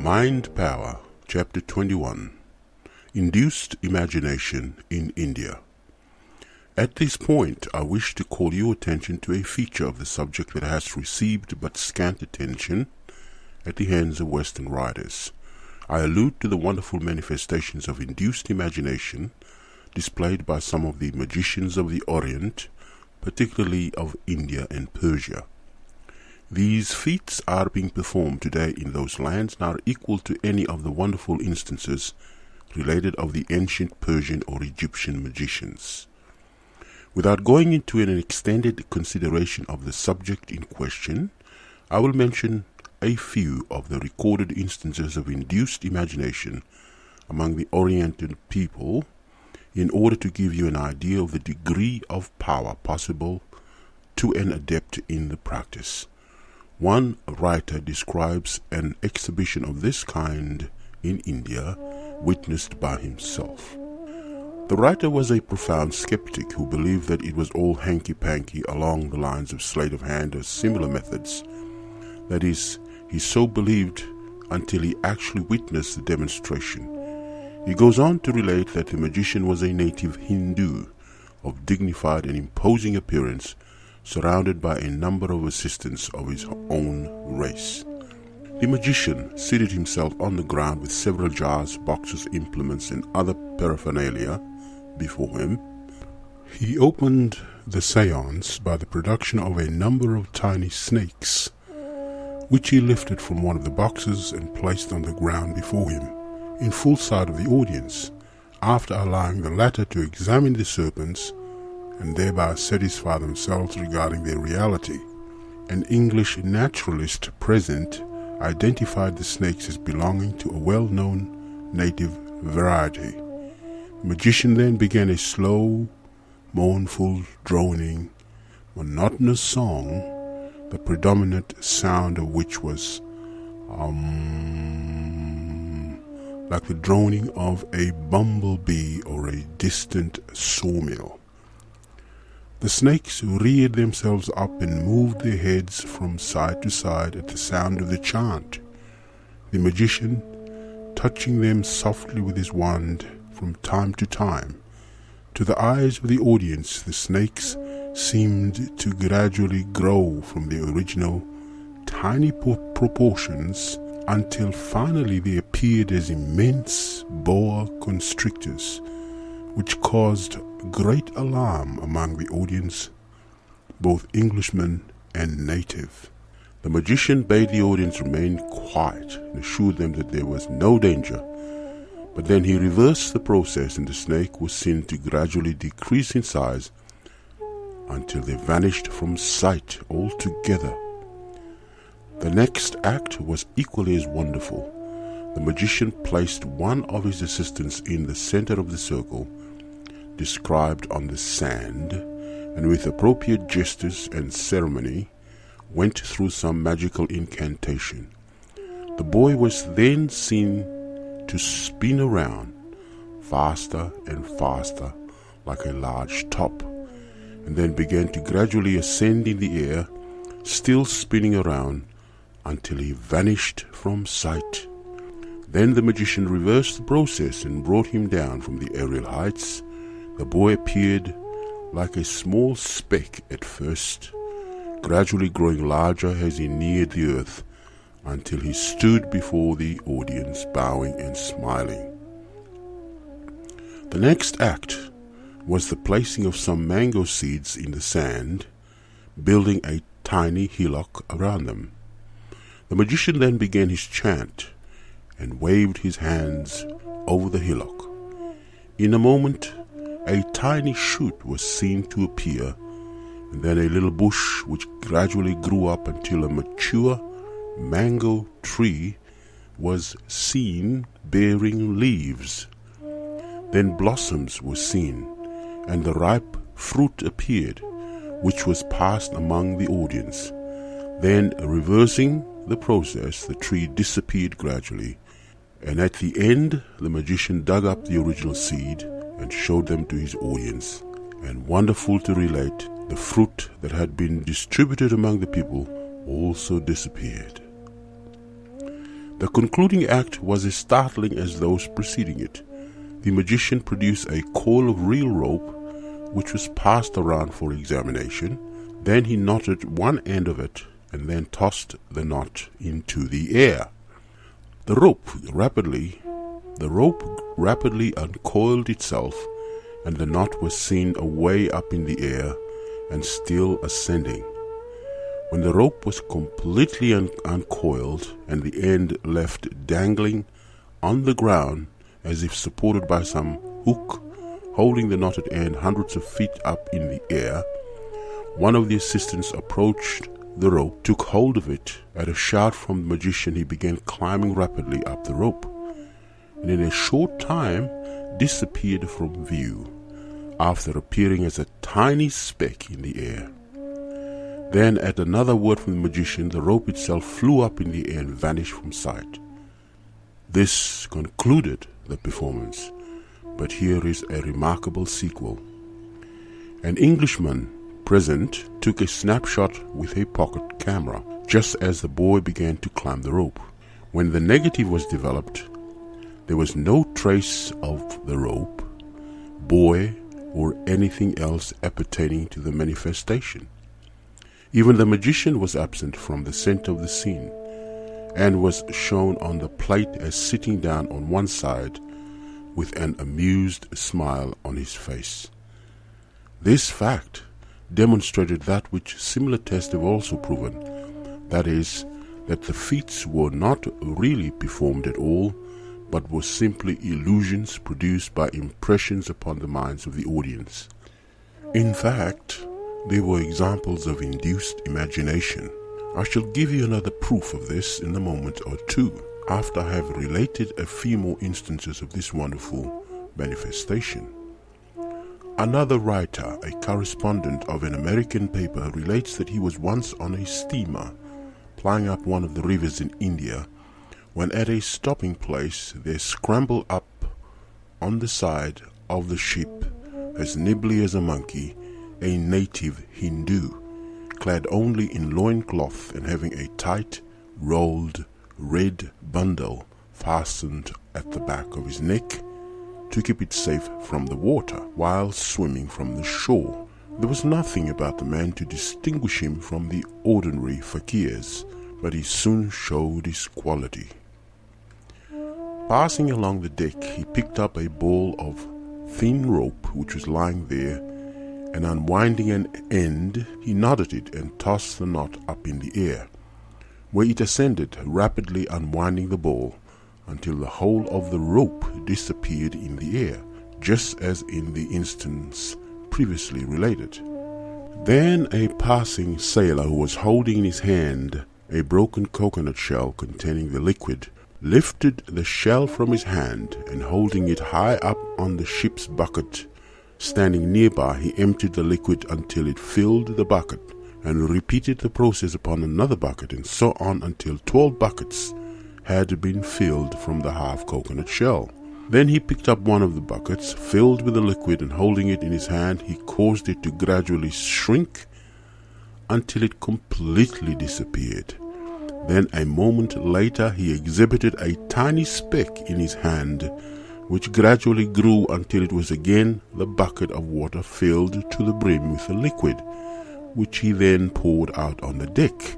Mind Power, Chapter 21, Induced Imagination in India. At this point, I wish to call your attention to a feature of the subject that has received but scant attention at the hands of Western writers. I allude to the wonderful manifestations of induced imagination displayed by some of the magicians of the Orient, particularly of India and Persia. These feats are being performed today in those lands and are equal to any of the wonderful instances related of the ancient Persian or Egyptian magicians. Without going into an extended consideration of the subject in question, I will mention a few of the recorded instances of induced imagination among the Oriental people in order to give you an idea of the degree of power possible to an adept in the practice. One writer describes an exhibition of this kind in India, witnessed by himself. The writer was a profound skeptic who believed that it was all hanky-panky along the lines of sleight of hand or similar methods. That is, he so believed until he actually witnessed the demonstration. He goes on to relate that the magician was a native Hindu of dignified and imposing appearance, surrounded by a number of assistants of his own race. The magician seated himself on the ground with several jars, boxes, implements, and other paraphernalia before him. He opened the seance by the production of a number of tiny snakes, which he lifted from one of the boxes and placed on the ground before him, in full sight of the audience, after allowing the latter to examine the serpents and thereby satisfy themselves regarding their reality. An English naturalist present identified the snakes as belonging to a well-known native variety. The magician then began a slow, mournful, droning, monotonous song, the predominant sound of which was like the droning of a bumblebee or a distant sawmill. The snakes reared themselves up and moved their heads from side to side at the sound of the chant. The magician, touching them softly with his wand from time to time, to the eyes of the audience the snakes seemed to gradually grow from their original tiny proportions until finally they appeared as immense boa constrictors, which caused great alarm among the audience, both Englishmen and native. The magician bade the audience remain quiet and assured them that there was no danger, but then he reversed the process and the snake was seen to gradually decrease in size until they vanished from sight altogether. The next act was equally as wonderful. The magician placed one of his assistants in the center of the circle described on the sand, and with appropriate gestures and ceremony went through some magical incantation. The boy was then seen to spin around faster and faster like a large top, and then began to gradually ascend in the air, still spinning around until he vanished from sight. Then the magician reversed the process and brought him down from the aerial heights. The boy appeared like a small speck at first, gradually growing larger as he neared the earth until he stood before the audience bowing and smiling. The next act was the placing of some mango seeds in the sand, building a tiny hillock around them. The magician then began his chant and waved his hands over the hillock. In a moment, a tiny shoot was seen to appear, and then a little bush which gradually grew up until a mature mango tree was seen bearing leaves. Then blossoms were seen, and the ripe fruit appeared, which was passed among the audience. Then, reversing the process, the tree disappeared gradually, and at the end the magician dug up the original seed and showed them to his audience. And wonderful to relate, the fruit that had been distributed among the people also disappeared. The concluding act was as startling as those preceding it. The magician produced a coil of real rope, which was passed around for examination. Then he knotted one end of it and then tossed the knot into the air. The rope rapidly uncoiled itself, and the knot was seen away up in the air and still ascending. When the rope was completely uncoiled and the end left dangling on the ground as if supported by some hook holding the knotted end hundreds of feet up in the air, one of the assistants approached the rope, took hold of it. At a shout from the magician, he began climbing rapidly up the rope, and in a short time disappeared from view, after appearing as a tiny speck in the air. Then, at another word from the magician, the rope itself flew up in the air and vanished from sight. This concluded the performance, but here is a remarkable sequel. An Englishman present took a snapshot with a pocket camera just as the boy began to climb the rope. When the negative was developed, there was no trace of the rope, boy, or anything else appertaining to the manifestation. Even the magician was absent from the center of the scene and was shown on the plate as sitting down on one side with an amused smile on his face. This fact demonstrated that which similar tests have also proven, that is, that the feats were not really performed at all, but were simply illusions produced by impressions upon the minds of the audience. In fact, they were examples of induced imagination. I shall give you another proof of this in a moment or two, after I have related a few more instances of this wonderful manifestation. Another writer, a correspondent of an American paper, relates that he was once on a steamer plying up one of the rivers in India, when at a stopping place there scrambled up on the side of the ship, as nimbly as a monkey, a native Hindu, clad only in loincloth and having a tight, rolled, red bundle fastened at the back of his neck to keep it safe from the water while swimming from the shore. There was nothing about the man to distinguish him from the ordinary fakirs, but he soon showed his quality. Passing along the deck, he picked up a ball of thin rope which was lying there, and unwinding an end, he knotted it and tossed the knot up in the air, where it ascended, rapidly unwinding the ball until the whole of the rope disappeared in the air, just as in the instance previously related. Then a passing sailor, who was holding in his hand a broken coconut shell containing the liquid, lifted the shell from his hand, and holding it high up on the ship's bucket standing nearby, he emptied the liquid until it filled the bucket, and repeated the process upon another bucket, and so on until 12 buckets had been filled from the half coconut shell. Then he picked up one of the buckets filled with the liquid, and holding it in his hand, he caused it to gradually shrink until it completely disappeared. Then a moment later he exhibited a tiny speck in his hand, which gradually grew until it was again the bucket of water filled to the brim with the liquid, which he then poured out on the deck.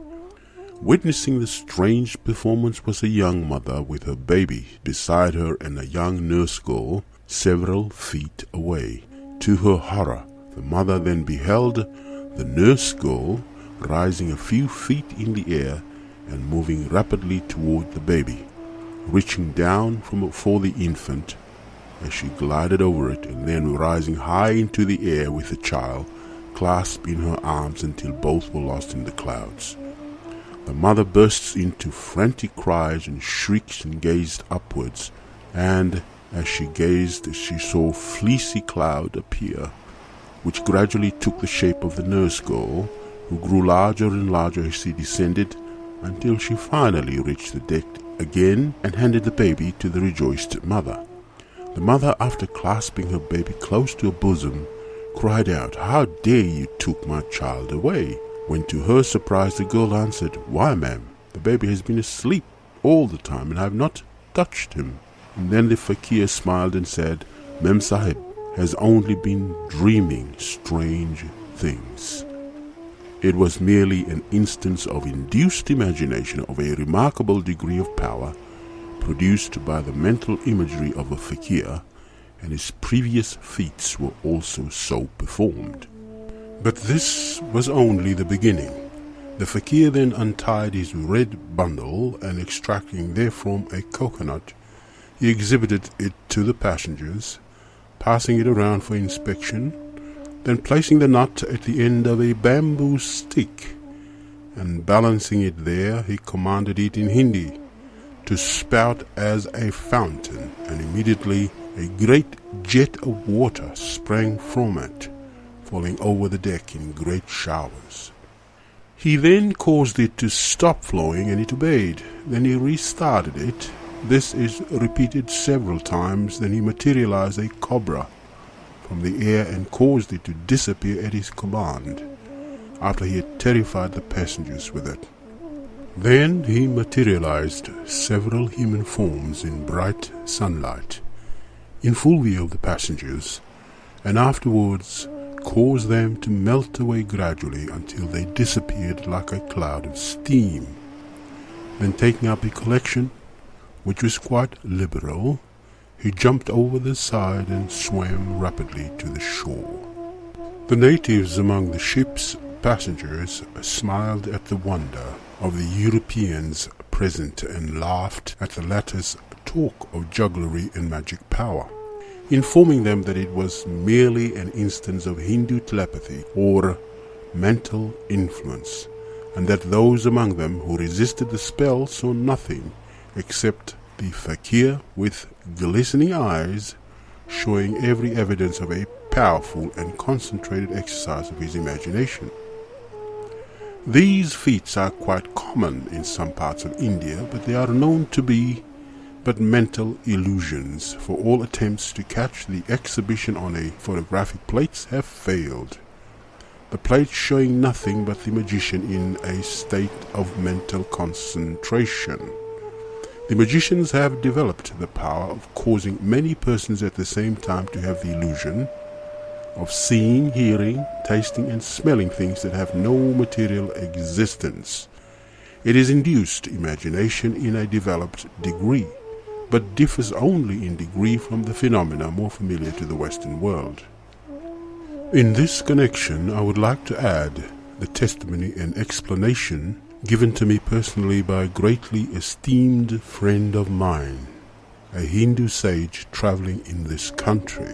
Witnessing the strange performance was a young mother with her baby beside her and a young nurse girl several feet away. To her horror, the mother then beheld the nurse girl rising a few feet in the air and moving rapidly toward the baby, reaching down for the infant as she glided over it, and then rising high into the air with the child clasped in her arms until both were lost in the clouds. The mother bursts into frantic cries and shrieks and gazed upwards, and as she gazed she saw a fleecy cloud appear, which gradually took the shape of the nurse girl, who grew larger and larger as she descended, until she finally reached the deck again and handed the baby to the rejoiced mother. The mother, after clasping her baby close to her bosom, cried out, "How dare you took my child away?" When to her surprise the girl answered, "Why, ma'am, the baby has been asleep all the time and I have not touched him." And then the fakir smiled and said, "Mem Sahib has only been dreaming strange things. It was merely an instance of induced imagination of a remarkable degree of power produced by the mental imagery of a fakir, and his previous feats were also so performed." But this was only the beginning. The fakir then untied his red bundle, and extracting therefrom a coconut, he exhibited it to the passengers, passing it around for inspection, then placing the nut at the end of a bamboo stick, and balancing it there, he commanded it in Hindi to spout as a fountain, and immediately a great jet of water sprang from it, falling over the deck in great showers. He then caused it to stop flowing, and it obeyed. Then he restarted it. This is repeated several times. Then he materialized a cobra from the air and caused it to disappear at his command, after he had terrified the passengers with it. Then he materialized several human forms in bright sunlight, in full view of the passengers, and afterwards caused them to melt away gradually until they disappeared like a cloud of steam. Then, taking up a collection, which was quite liberal, he jumped over the side and swam rapidly to the shore. The natives among the ship's passengers smiled at the wonder of the Europeans present and laughed at the latter's talk of jugglery and magic power, informing them that it was merely an instance of Hindu telepathy or mental influence, and that those among them who resisted the spell saw nothing except the fakir with glistening eyes, showing every evidence of a powerful and concentrated exercise of his imagination. These feats are quite common in some parts of India, but they are known to be but mental illusions, for all attempts to catch the exhibition on a photographic plates have failed, the plates showing nothing but the magician in a state of mental concentration. The magicians have developed the power of causing many persons at the same time to have the illusion of seeing, hearing, tasting and smelling things that have no material existence. It is induced imagination in a developed degree, but differs only in degree from the phenomena more familiar to the Western world. In this connection, I would like to add the testimony and explanation given to me personally by a greatly esteemed friend of mine, a Hindu sage traveling in this country,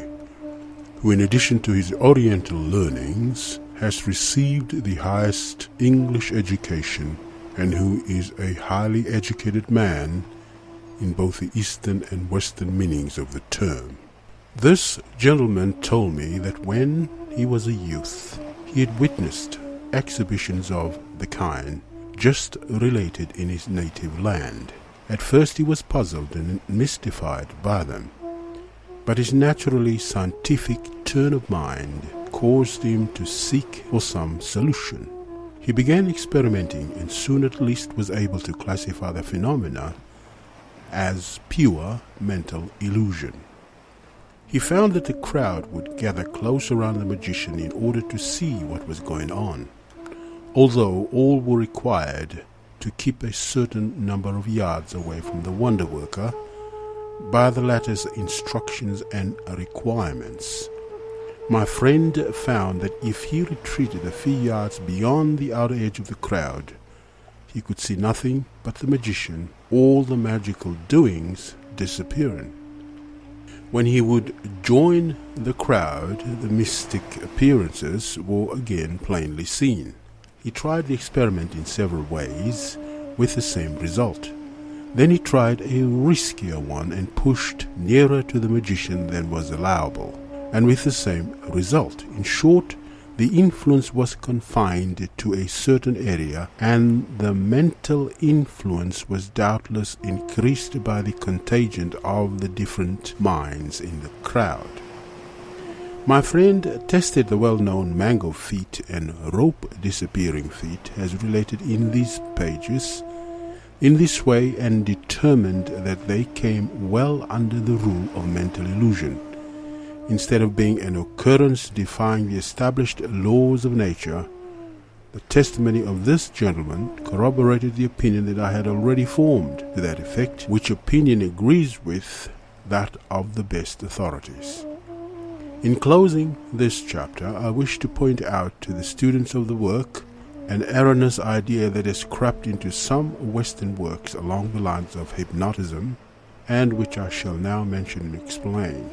who in addition to his Oriental learnings has received the highest English education and who is a highly educated man in both the Eastern and Western meanings of the term. This gentleman told me that when he was a youth, he had witnessed exhibitions of the kind just related in his native land. At first he was puzzled and mystified by them, but his naturally scientific turn of mind caused him to seek for some solution. He began experimenting and soon at least was able to classify the phenomena as pure mental illusion. He found that the crowd would gather close around the magician in order to see what was going on, although all were required to keep a certain number of yards away from the wonder worker by the latter's instructions and requirements. My friend found that if he retreated a few yards beyond the outer edge of the crowd, he could see nothing but the magician, all the magical doings disappearing. When he would join the crowd, the mystic appearances were again plainly seen. He tried the experiment in several ways, with the same result. Then he tried a riskier one and pushed nearer to the magician than was allowable, and with the same result. In short, the influence was confined to a certain area, and the mental influence was doubtless increased by the contagion of the different minds in the crowd. My friend tested the well-known mango feat and rope disappearing feat as related in these pages, in this way and determined that they came well under the rule of mental illusion. Instead of being an occurrence defying the established laws of nature, the testimony of this gentleman corroborated the opinion that I had already formed to that effect, which opinion agrees with that of the best authorities. In closing this chapter, I wish to point out to the students of the work an erroneous idea that has crept into some Western works along the lines of hypnotism, and which I shall now mention and explain.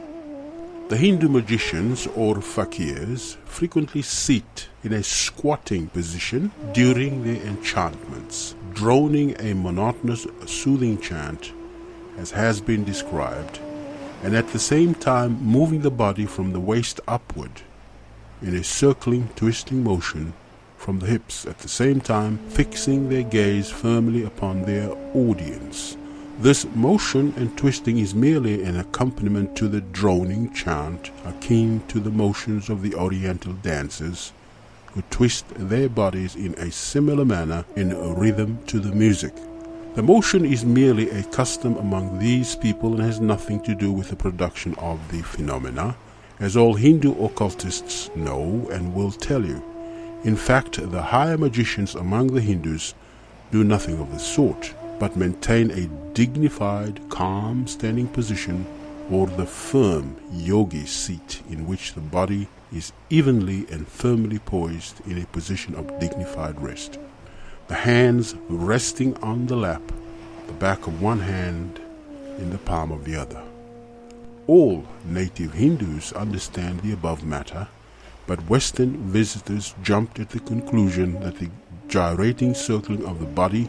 The Hindu magicians or fakirs frequently sit in a squatting position during their enchantments, droning a monotonous soothing chant as has been described, and at the same time moving the body from the waist upward in a circling, twisting motion from the hips, at the same time fixing their gaze firmly upon their audience. This motion and twisting is merely an accompaniment to the droning chant, akin to the motions of the Oriental dancers, who twist their bodies in a similar manner in rhythm to the music. The motion is merely a custom among these people and has nothing to do with the production of the phenomena, as all Hindu occultists know and will tell you. In fact, the higher magicians among the Hindus do nothing of the sort, but maintain a dignified, calm standing position, or the firm yogi seat in which the body is evenly and firmly poised in a position of dignified rest, the hands resting on the lap, the back of one hand in the palm of the other. All native Hindus understand the above matter, but Western visitors jumped at the conclusion that the gyrating circling of the body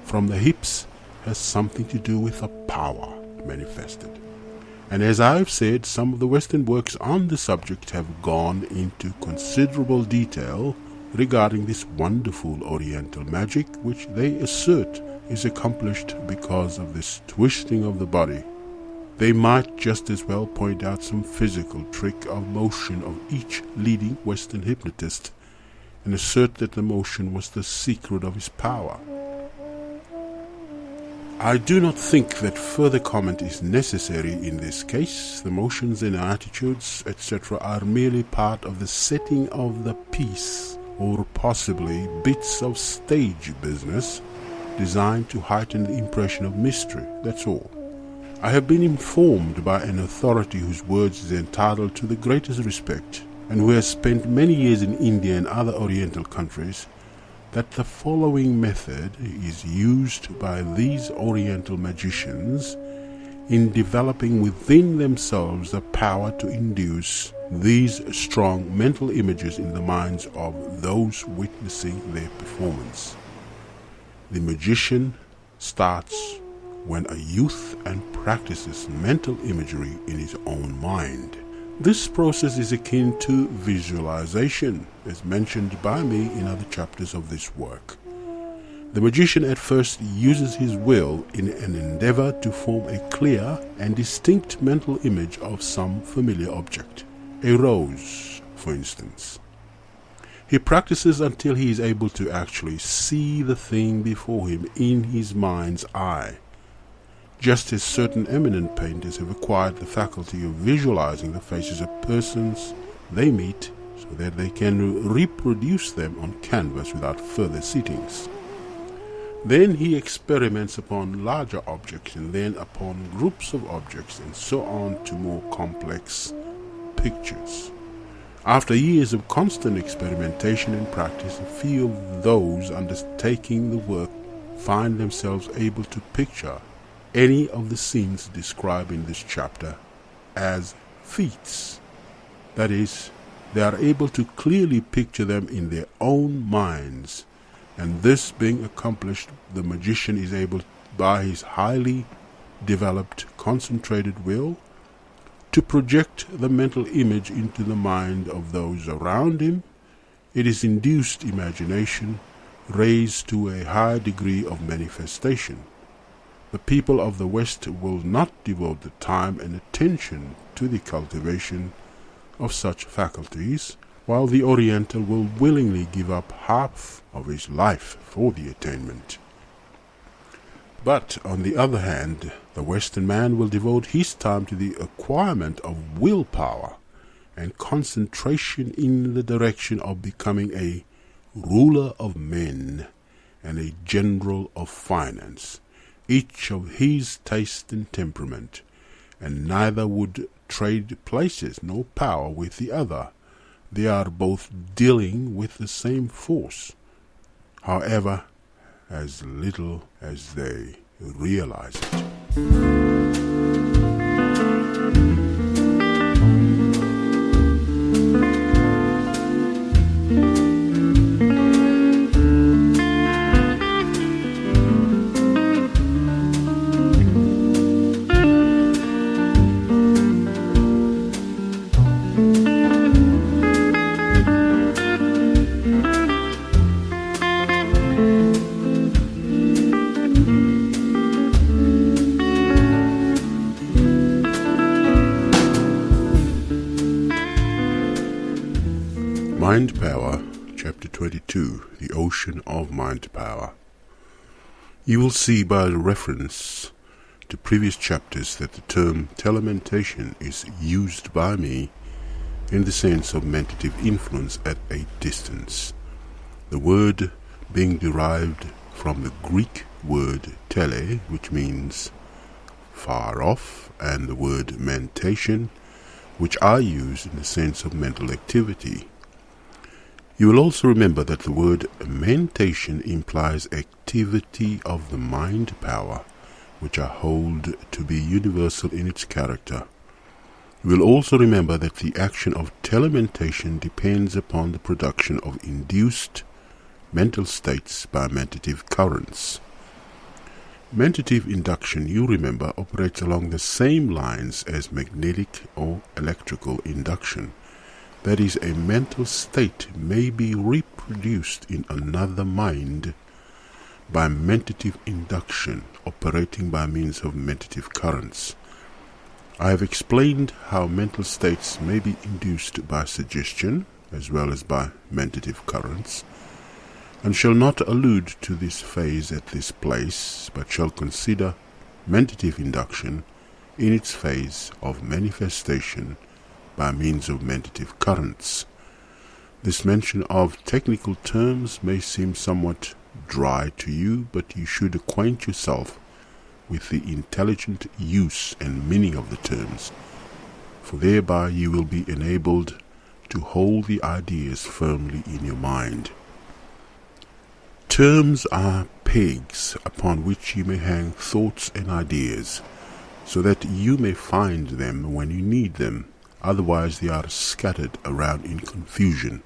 from the hips has something to do with a power manifested. And as I've said, some of the Western works on the subject have gone into considerable detail regarding this wonderful Oriental magic, which they assert is accomplished because of this twisting of the body. They might just as well point out some physical trick of motion of each leading Western hypnotist and assert that the motion was the secret of his power. I do not think that further comment is necessary in this case. The motions and attitudes, etc., are merely part of the setting of the piece, or possibly bits of stage business designed to heighten the impression of mystery, that's all. I have been informed by an authority whose words is entitled to the greatest respect, and who has spent many years in India and other Oriental countries, that the following method is used by these Oriental magicians in developing within themselves the power to induce these strong mental images in the minds of those witnessing their performance. The magician starts when a youth and practices mental imagery in his own mind. This process is akin to visualization, as mentioned by me in other chapters of this work. The magician at first uses his will in an endeavor to form a clear and distinct mental image of some familiar object, a rose, for instance. He practices until he is able to actually see the thing before him in his mind's eye, just as certain eminent painters have acquired the faculty of visualizing the faces of persons they meet so that they can reproduce them on canvas without further sittings. Then he experiments upon larger objects and then upon groups of objects and so on to more complex pictures. After years of constant experimentation and practice, a few of those undertaking the work find themselves able to picture any of the scenes described in this chapter as feats. That is, they are able to clearly picture them in their own minds, and this being accomplished, the magician is able, by his highly developed concentrated will, to project the mental image into the mind of those around him. It is induced imagination raised to a high degree of manifestation. The people of the West will not devote the time and attention to the cultivation of such faculties, while the Oriental will willingly give up half of his life for the attainment. But, on the other hand, the Western man will devote his time to the acquirement of willpower and concentration in the direction of becoming a ruler of men and a general of finance, each of his taste and temperament, and neither would trade places nor power with the other. They are both dealing with the same force, however, as little as they realize it. Mind Power, Chapter 22, The Ocean of Mind Power. You will see by reference to previous chapters that the term telementation is used by me in the sense of mentative influence at a distance, the word being derived from the Greek word tele, which means far off, and the word mentation, which I use in the sense of mental activity. You will also remember that the word mentation implies activity of the mind power, which I hold to be universal in its character. You will also remember that the action of telementation depends upon the production of induced mental states by mentative currents. Mentative induction, you remember, operates along the same lines as magnetic or electrical induction. That is, a mental state may be reproduced in another mind by mentative induction, operating by means of mentative currents. I have explained how mental states may be induced by suggestion, as well as by mentative currents, and shall not allude to this phase at this place, but shall consider mentative induction in its phase of manifestation by means of mentative currents. This mention of technical terms may seem somewhat dry to you, but you should acquaint yourself with the intelligent use and meaning of the terms, for thereby you will be enabled to hold the ideas firmly in your mind. Terms are pegs upon which you may hang thoughts and ideas, so that you may find them when you need them. Otherwise they are scattered around in confusion.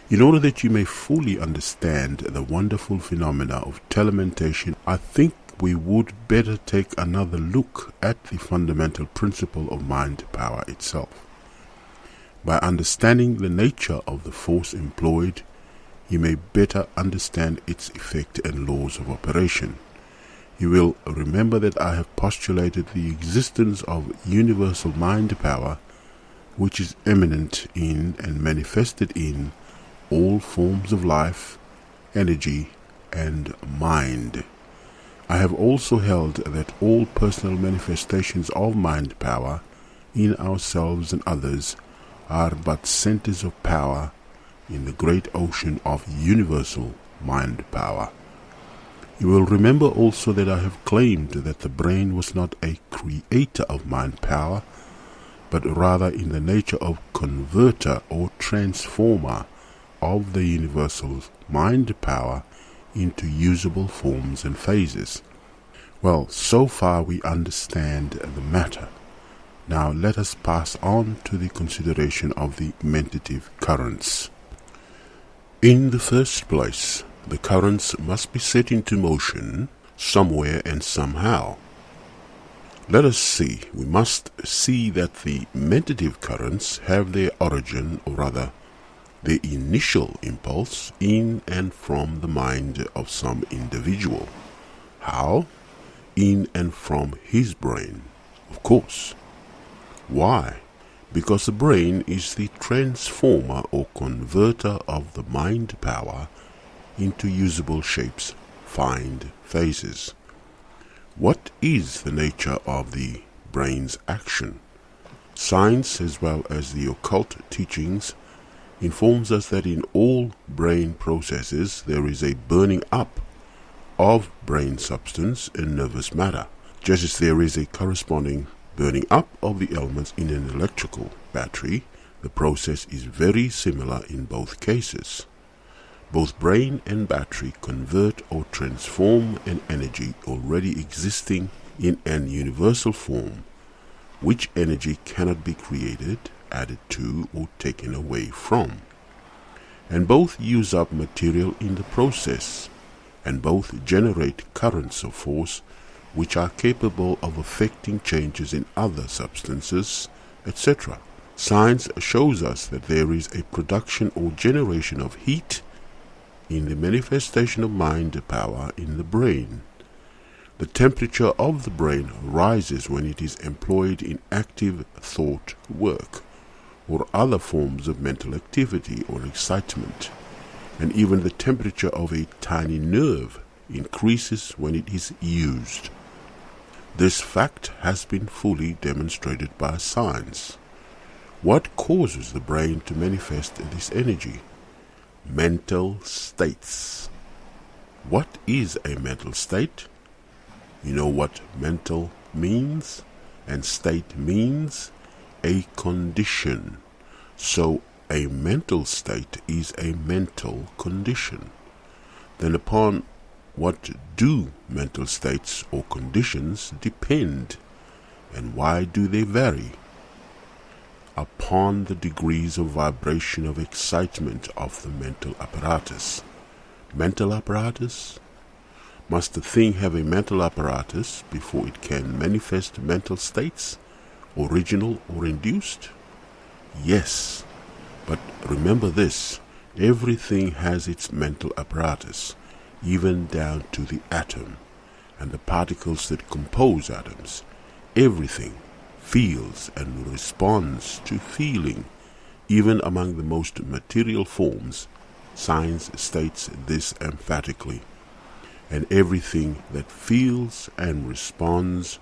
In order that you may fully understand the wonderful phenomena of telementation, I think we would better take another look at the fundamental principle of mind power itself. By understanding the nature of the force employed, you may better understand its effect and laws of operation. You will remember that I have postulated the existence of universal mind power, which is immanent in and manifested in all forms of life, energy, and mind. I have also held that all personal manifestations of mind power in ourselves and others are but centers of power in the great ocean of universal mind power. You will remember also that I have claimed that the brain was not a creator of mind power, but rather in the nature of converter or transformer of the universal mind power into usable forms and phases. Well, so far we understand the matter. Now let us pass on to the consideration of the mentative currents. In the first place, the currents must be set into motion somewhere and somehow. Let us see. We must see that the mentative currents have their origin, or rather, their initial impulse in and from the mind of some individual. How? In and from his brain, of course. Why? Because the brain is the transformer or converter of the mind power into usable shapes, find phases. What is the nature of the brain's action? Science, as well as the occult teachings, informs us that in all brain processes there is a burning up of brain substance and nervous matter, just as there is a corresponding burning up of the elements in an electrical battery. The process is very similar in both cases. Both brain and battery convert or transform an energy already existing in an universal form, which energy cannot be created, added to, or taken away from. And both use up material in the process, and both generate currents of force which are capable of affecting changes in other substances, etc. Science shows us that there is a production or generation of heat in the manifestation of mind power in the brain. The temperature of the brain rises when it is employed in active thought work or other forms of mental activity or excitement, and even the temperature of a tiny nerve increases when it is used. This fact has been fully demonstrated by science. What causes the brain to manifest this energy? Mental states. What is a mental state? You know what mental means and state means? A condition. So a mental state is a mental condition. Then upon what do mental states or conditions depend, and why do they vary? Upon the degrees of vibration of excitement of the mental apparatus. Mental apparatus? Must the thing have a mental apparatus before it can manifest mental states, original or induced? Yes, but remember this, everything has its mental apparatus, even down to the atom and the particles that compose atoms. Everything feels and responds to feeling, even among the most material forms. Science states this emphatically. And everything that feels and responds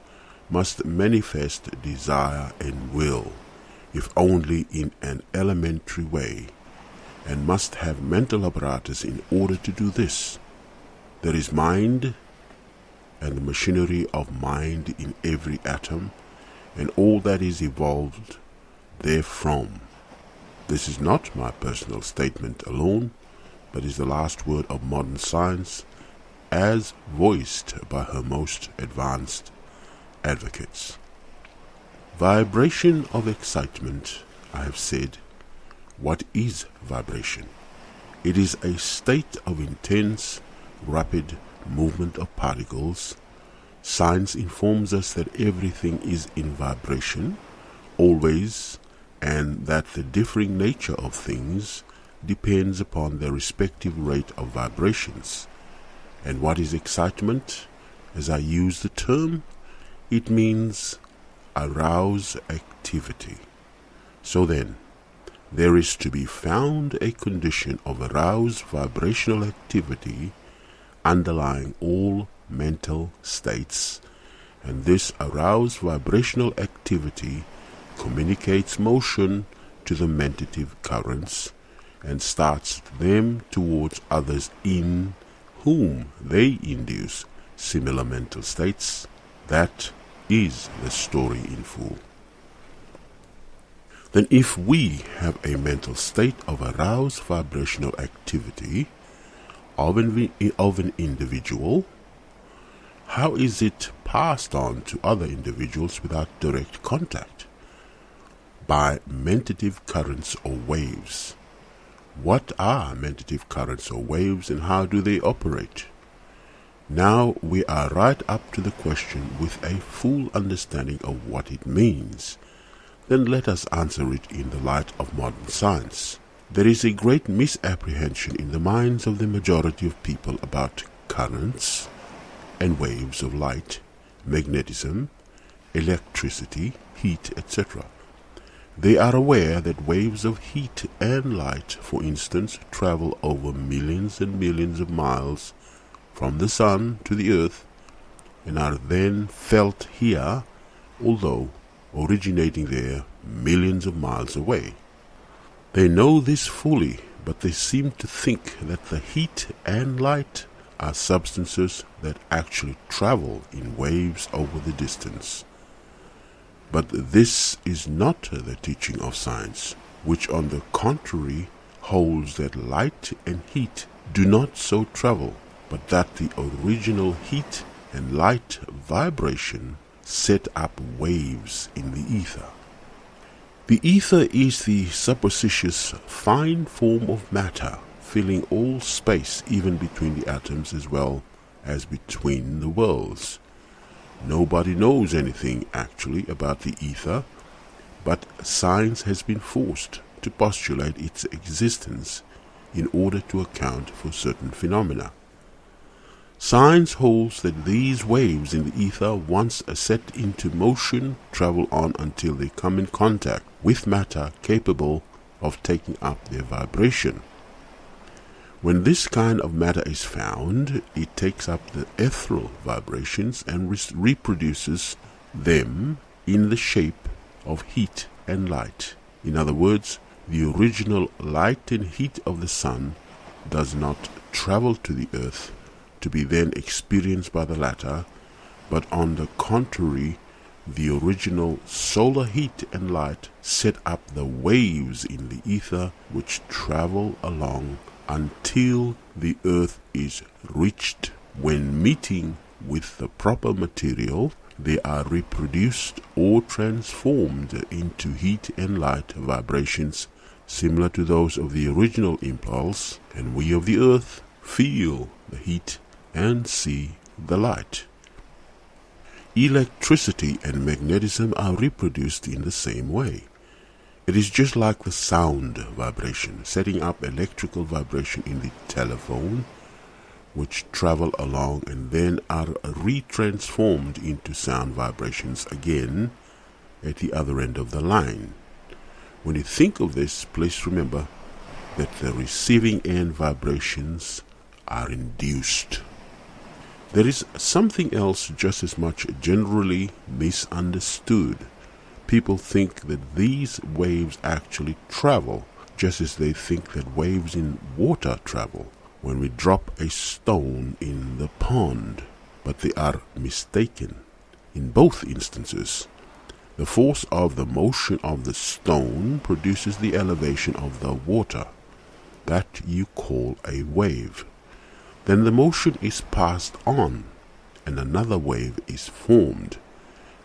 must manifest desire and will, if only in an elementary way, and must have mental apparatus in order to do this. There is mind and the machinery of mind in every atom, and all that is evolved therefrom. This is not my personal statement alone, but is the last word of modern science, as voiced by her most advanced advocates. Vibration of excitement, I have said. What is vibration? It is a state of intense, rapid movement of particles. Science informs us that everything is in vibration, always, and that the differing nature of things depends upon their respective rate of vibrations. And what is excitement? As I use the term, it means arouse activity. So then, there is to be found a condition of aroused vibrational activity underlying all mental states, and this aroused vibrational activity communicates motion to the mentative currents and starts them towards others in whom they induce similar mental states. That is the story in full. Then if we have a mental state of aroused vibrational activity of an individual, how is it passed on to other individuals without direct contact? By mentative currents or waves. What are mentative currents or waves, and how do they operate? Now we are right up to the question with a full understanding of what it means. Then let us answer it in the light of modern science. There is a great misapprehension in the minds of the majority of people about currents and waves of light, magnetism, electricity, heat, etc. They are aware that waves of heat and light, for instance, travel over millions and millions of miles from the sun to the earth, and are then felt here, although originating there millions of miles away. They know this fully, but they seem to think that the heat and light are substances that actually travel in waves over the distance. But this is not the teaching of science, which on the contrary holds that light and heat do not so travel, but that the original heat and light vibration set up waves in the ether. The ether is the supposititious fine form of matter, filling all space, even between the atoms as well as between the worlds. Nobody knows anything actually about the ether, but science has been forced to postulate its existence in order to account for certain phenomena. Science holds that these waves in the ether, once set into motion, travel on until they come in contact with matter capable of taking up their vibration. When this kind of matter is found, it takes up the ethereal vibrations and reproduces them in the shape of heat and light. In other words, the original light and heat of the sun does not travel to the earth to be then experienced by the latter, but on the contrary, the original solar heat and light set up the waves in the ether which travel along until the earth is reached. When meeting with the proper material, they are reproduced or transformed into heat and light vibrations similar to those of the original impulse, and we of the earth feel the heat and see the light. Electricity and magnetism are reproduced in the same way. It is just like the sound vibration, setting up electrical vibration in the telephone, which travel along and then are retransformed into sound vibrations again at the other end of the line. When you think of this, please remember that the receiving end vibrations are induced. There is something else just as much generally misunderstood. People think that these waves actually travel, just as they think that waves in water travel when we drop a stone in the pond. But they are mistaken. In both instances, the force of the motion of the stone produces the elevation of the water. That you call a wave. Then the motion is passed on, and another wave is formed,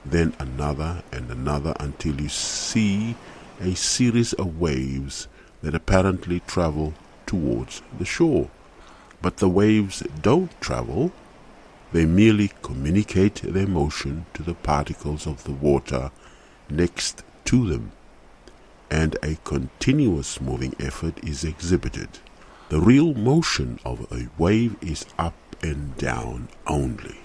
then another and another, until you see a series of waves that apparently travel towards the shore. But the waves don't travel, they merely communicate their motion to the particles of the water next to them, and a continuous moving effort is exhibited. The real motion of a wave is up and down only.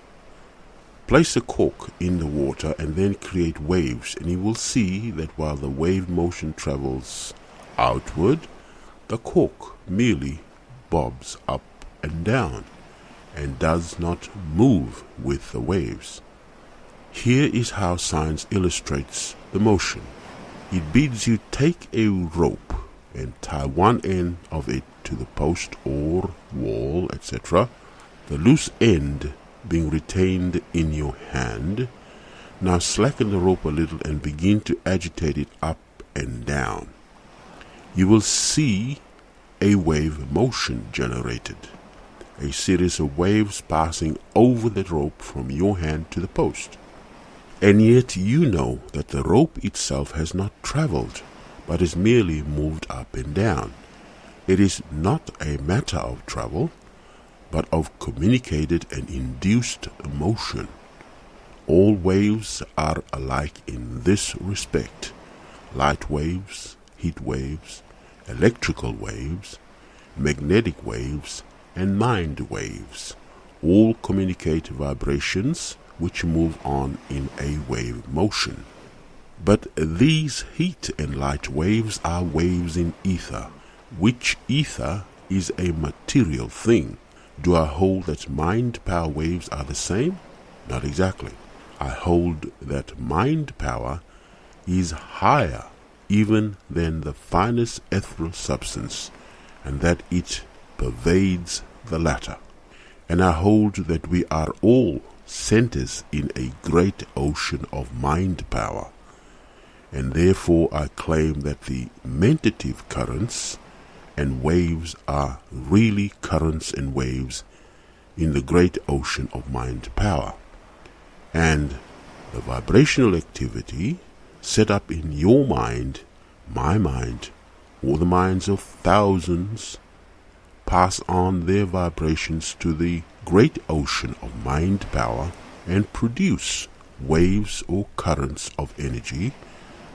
Place a cork in the water and then create waves, and you will see that while the wave motion travels outward, the cork merely bobs up and down and does not move with the waves. Here is how science illustrates the motion. It bids you take a rope and tie one end of it to the post or wall, etc., the loose end being retained in your hand. Now slacken the rope a little and begin to agitate it up and down. You will see a wave motion generated, a series of waves passing over the rope from your hand to the post. And yet you know that the rope itself has not traveled, but is merely moved up and down. It is not a matter of travel, but of communicated and induced motion. All waves are alike in this respect. Light waves, heat waves, electrical waves, magnetic waves, and mind waves all communicate vibrations which move on in a wave motion. But these heat and light waves are waves in ether, which ether is a material thing. Do I hold that mind power waves are the same? Not exactly. I hold that mind power is higher even than the finest ethereal substance, and that it pervades the latter. And I hold that we are all centers in a great ocean of mind power, and therefore I claim that the mentative currents and waves are really currents and waves in the great ocean of mind power. And the vibrational activity set up in your mind, my mind, or the minds of thousands pass on their vibrations to the great ocean of mind power and produce waves or currents of energy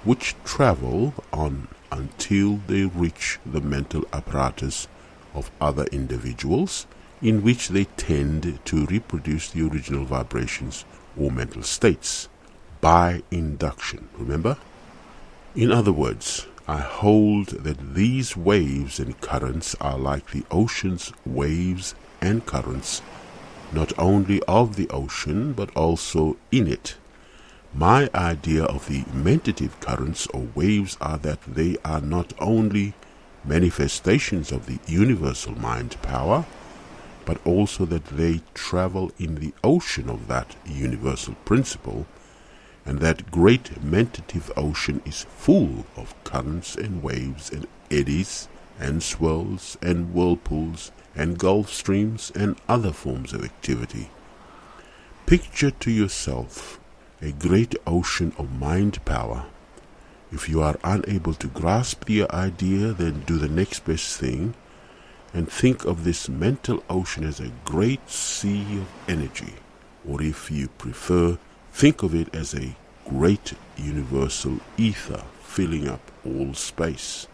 which travel on until they reach the mental apparatus of other individuals, in which they tend to reproduce the original vibrations or mental states by induction. Remember? In other words, I hold that these waves and currents are like the ocean's waves and currents, not only of the ocean but also in it. My idea of the mentative currents or waves are that they are not only manifestations of the universal mind power, but also that they travel in the ocean of that universal principle, and that great mentative ocean is full of currents and waves and eddies and swirls and whirlpools and gulf streams and other forms of activity. Picture to yourself a great ocean of mind power. If you are unable to grasp the idea, then do the next best thing and think of this mental ocean as a great sea of energy, or if you prefer, think of it as a great universal ether filling up all space.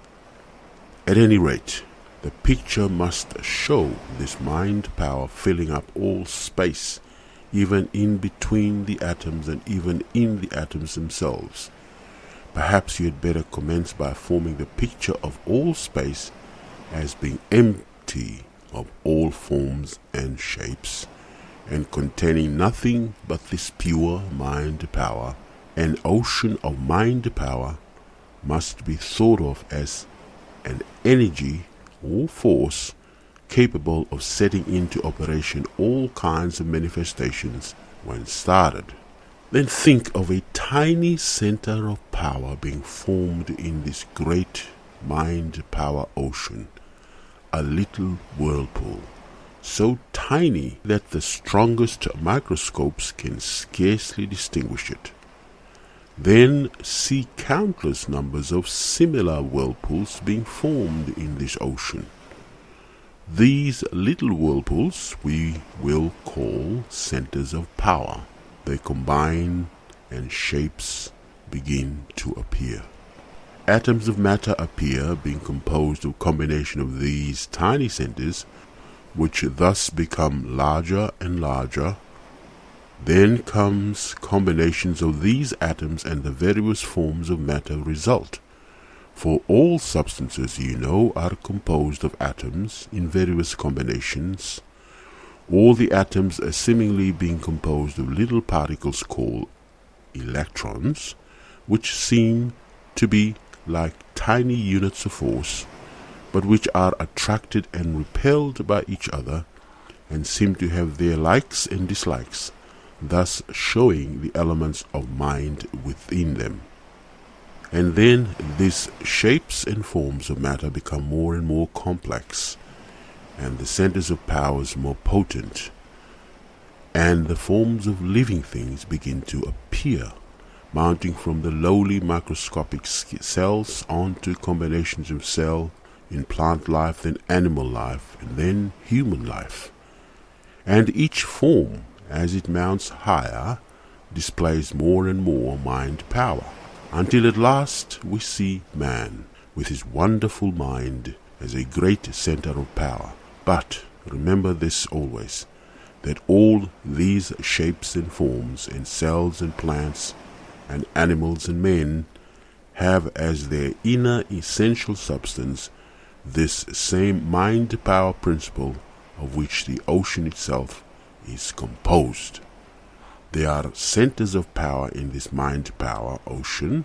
At any rate, the picture must show this mind power filling up all space, even in between the atoms and even in the atoms themselves. Perhaps you had better commence by forming the picture of all space as being empty of all forms and shapes, and containing nothing but this pure mind power. An ocean of mind power must be thought of as an energy or force capable of setting into operation all kinds of manifestations when started. Then think of a tiny center of power being formed in this great mind power ocean, a little whirlpool, so tiny that the strongest microscopes can scarcely distinguish it. Then see countless numbers of similar whirlpools being formed in this ocean. These little whirlpools we will call centers of power. They combine and shapes begin to appear. Atoms of matter appear, being composed of a combination of these tiny centers, which thus become larger and larger. Then comes combinations of these atoms, and the various forms of matter result. For all substances, you know, are composed of atoms in various combinations, all the atoms are seemingly being composed of little particles called electrons, which seem to be like tiny units of force, but which are attracted and repelled by each other, and seem to have their likes and dislikes, thus showing the elements of mind within them. And then these shapes and forms of matter become more and more complex, and the centers of powers more potent, and the forms of living things begin to appear, mounting from the lowly microscopic cells onto combinations of cell in plant life, then animal life, and then human life. And each form, as it mounts higher, displays more and more mind power, until at last we see man, with his wonderful mind, as a great center of power. But remember this always, that all these shapes and forms and cells and plants and animals and men have as their inner essential substance this same mind power principle of which the ocean itself is composed. They are centers of power in this mind-power ocean,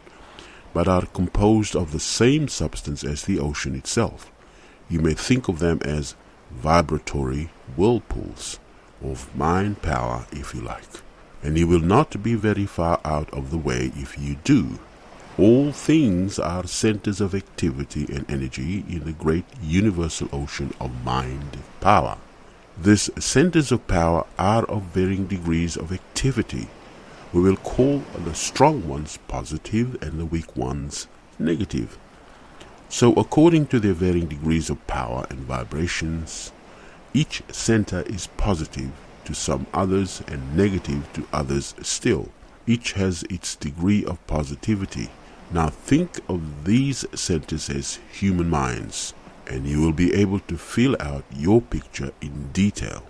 but are composed of the same substance as the ocean itself. You may think of them as vibratory whirlpools of mind power, if you like. And you will not be very far out of the way if you do. All things are centers of activity and energy in the great universal ocean of mind power. These centers of power are of varying degrees of activity. We will call the strong ones positive and the weak ones negative. So according to their varying degrees of power and vibrations, each center is positive to some others and negative to others still. Each has its degree of positivity. Now think of these centers as human minds, and you will be able to fill out your picture in detail.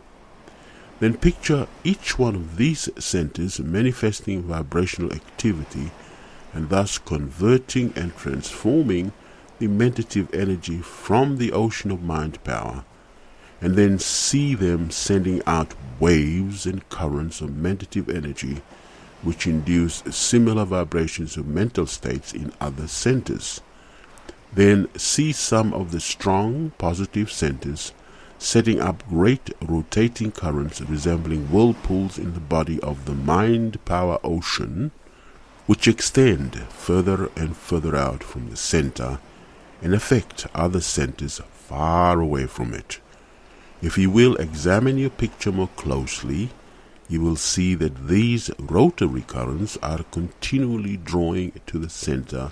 Then picture each one of these centers manifesting vibrational activity and thus converting and transforming the mentative energy from the ocean of mind power, and then see them sending out waves and currents of mentative energy which induce similar vibrations of mental states in other centers. Then see some of the strong positive centers setting up great rotating currents resembling whirlpools in the body of the mind power ocean, which extend further and further out from the center and affect other centers far away from it. If you will examine your picture more closely, you will see that these rotary currents are continually drawing to the center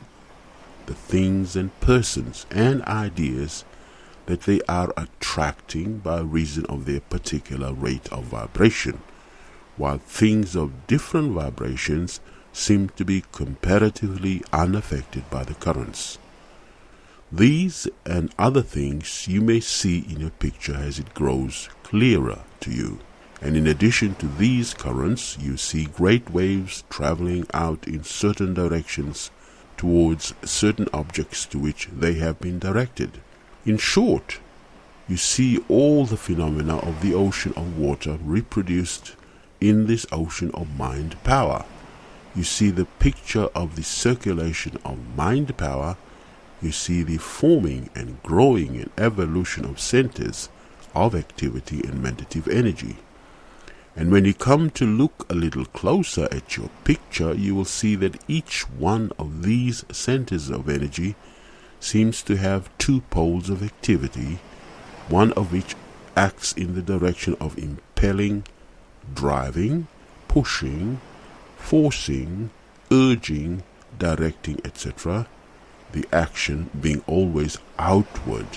the things and persons and ideas that they are attracting by reason of their particular rate of vibration, while things of different vibrations seem to be comparatively unaffected by the currents. These and other things you may see in your picture as it grows clearer to you. And in addition to these currents, you see great waves traveling out in certain directions towards certain objects to which they have been directed. In short, you see all the phenomena of the ocean of water reproduced in this ocean of mind power. You see the picture of the circulation of mind power. You see the forming and growing and evolution of centers of activity and mentative energy. And when you come to look a little closer at your picture, you will see that each one of these centers of energy seems to have two poles of activity, one of which acts in the direction of impelling, driving, pushing, forcing, urging, directing, etc., the action being always outward,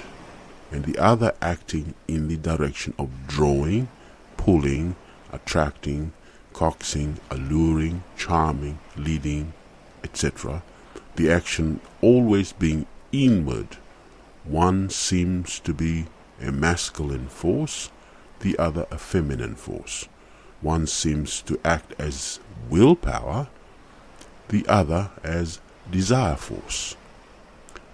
and the other acting in the direction of drawing, pulling, attracting, coaxing, alluring, charming, leading, etc., the action always being inward. One seems to be a masculine force, the other a feminine force. One seems to act as willpower, the other as desire force.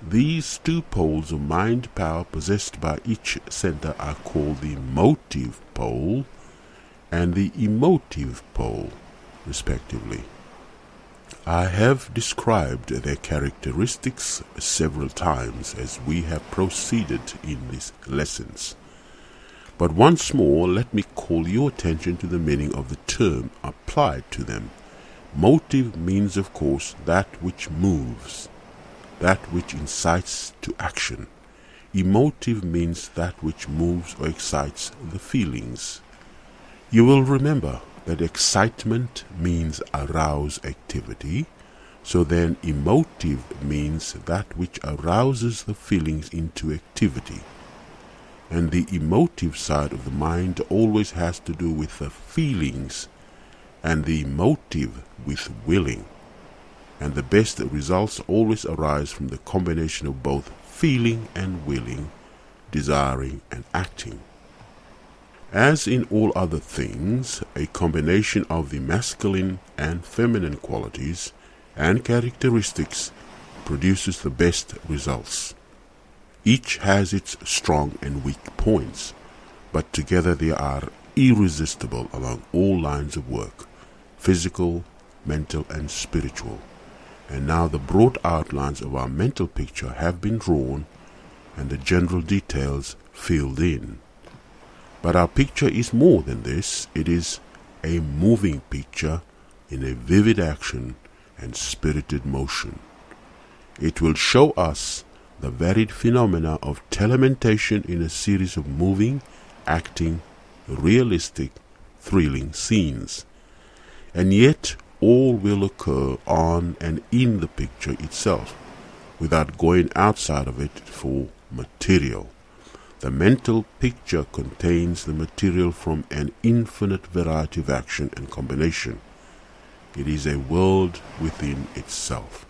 These two poles of mind power possessed by each center are called the motive pole and the emotive pole, respectively. I have described their characteristics several times as we have proceeded in these lessons. But once more, let me call your attention to the meaning of the term applied to them. Motive means, of course, that which moves, that which incites to action. Emotive means that which moves or excites the feelings. You will remember that excitement means arouse activity, so then emotive means that which arouses the feelings into activity. And the emotive side of the mind always has to do with the feelings, and the emotive with willing. And the best results always arise from the combination of both feeling and willing, desiring and acting. As in all other things, a combination of the masculine and feminine qualities and characteristics produces the best results. Each has its strong and weak points, but together they are irresistible along all lines of work. physical, mental, and spiritual. And now the broad outlines of our mental picture have been drawn and the general details filled in. But our picture is more than this. It is a moving picture in a vivid action and spirited motion. It will show us the varied phenomena of telementation in a series of moving, acting, realistic, thrilling scenes. And yet all will occur on and in the picture itself, without going outside of it for material. The mental picture contains the material from an infinite variety of action and combination. It is a world within itself.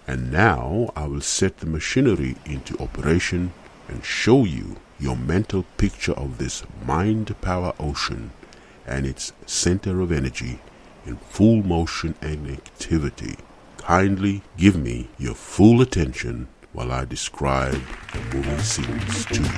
And now I will set the machinery into operation and show you your mental picture of this mind power ocean and its center of energy in full motion and activity. Kindly give me your full attention while I describe the moving scenes to you.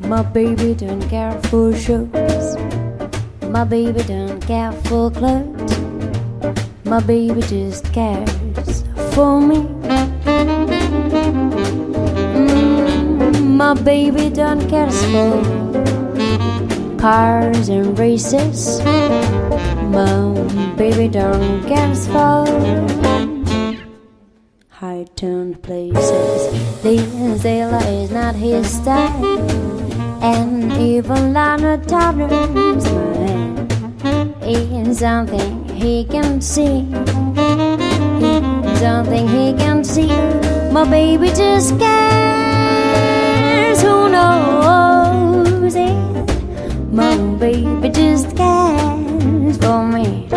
My baby don't care for shows. My baby don't care for clothes. My baby just cares for me. My baby don't care for cars and races. My baby don't care for high-toned places. This Zilla is not his style, and even Lana Turner's smile is something he can see. It's something he can see. My baby just cares. Who knows it? My baby just cares for me.